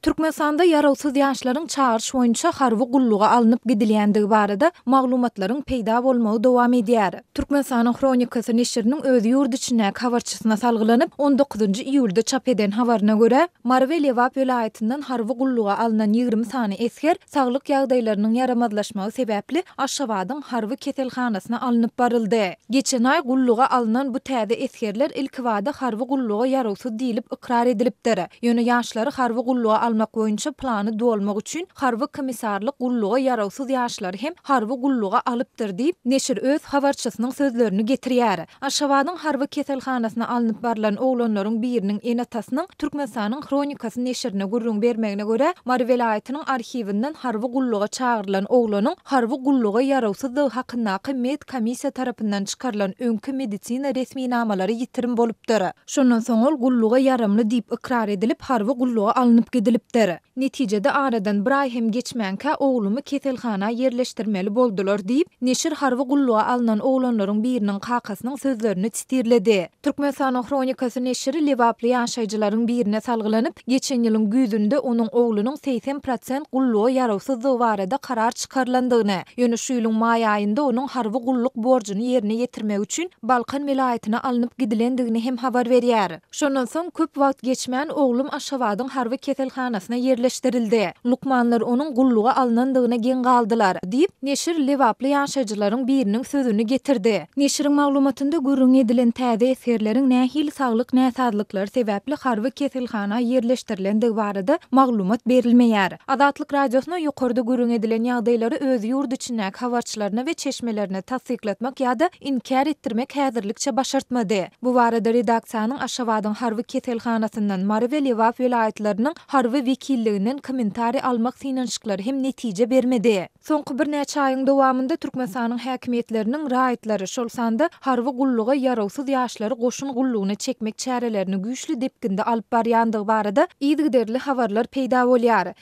Türkmenistanda ýarawsyz ýaşlaryň çağırş boýunça harby gulluga alınıp gidilýändigi barada maglumatlaryň peýda bolmagy dowam edýär. Türkmenistanyň Kronikasy neşriniň özü ýurt içindäki habarçysyna salgylanyp 19-njy iýulda çap eden habaryna görä, Marwe Lewap welaýatyndan harby gulluga alynan 20 sany esker saglyk ýagdaýlarynyň ýaramazlaşmagy sebäpli Aşgabatyň harby keselhanasyna alınıp baryldy. Geçen ay gulluga alynan bu täze eskerler ilk wada harby gulluga ýarawsyz diýilip ikrar edilipdir. Ýöne ýaşlary harby gulluga almak boýunça plany dolmak üçin harby komissarlyk gulluga ýarawsyz ýaşlary hem harby gulluga alypdyr diýip neşir öz habarçysynyň sözlerini getirýär. Aşgabatyň harby keselhanasyna alınıp barlan oglanlaryň biriniň enatasynyň Türkmenistanyň Kronikasy neşirine gurrun bermegine görä, Marwe welaýatynyň arhiwinden harby gulluga çağırılan oglanyň harby gulluga ýarawsyzlygy hakyndaky med komissiýa tarapyndan çykarylan öňkü medisina resmi namalary ýitirim bolupdyr. Şondan soň ol gulluga ýaramly diýip ikrar edilip harby gulluga alınıp gidilipdir. Netijede aradan bir ay hem geçmänkä oglumy keselhana ýerleşdirmeli boldular diýip neşir harby gulluga alynan oglanlaryň biriniň kakasynyň sözlerini titirledi. Türkmenistanyň Kronikasy neşiri Lewaply ýaşaýjylaryň birine salgylanyp, geçen ýylyň güýdünde onuň oglunyň 80% gulluga ýarawsyzlygy barada karar çykarlandygyny, ýöne şu ýylyň maý aýynda onuň harby gulluk borjyny ýerine ýetirmek üçin Balkan welaýatyna alınıp gidilendigini hem habar berýär. Şondan soň köp wagt geçmän oglum Aşgabatyň harby keselhanasyna ýerleşdirildi. Lukmanlar onuň gulluga alynandygyna gen galdylar diýip neşir Lewaply ýaşaýjylaryň biriniň sözüni getirdi. Neşiriň maglumatynda gurrun edilen täze eskerleriň nähili saglyk näsadlyklar sebäpli harby keselhana ýerleşdirilendigi barada maglumat berilmeýär. Azatlyk radiosyna ýokarda gurrun edilen ýagdaýlary öz ýurt içindäki habarçylaryna we çeşmelerine tasdiklatmak ýa-da inkar etdirmek häzirlikçe başartmady. Bu barada redaksiýanyň Aşgabatyň harby keselhanasyndan Marwe Lewap welaýatlarynyň harby wekilliginden kommentari almak synançyklary hem netije bermedi. Soňky bir näçe aýyň dowamında Türkmenistanyň häkimetleriniň raýatlary şol sanda harby gulluga ýarawsyz ýaşlary goşun gullugyna çekmek çärelerini güýçli depkinde alyp barýandygy barada ýygyderli habarlar peýda bolýar.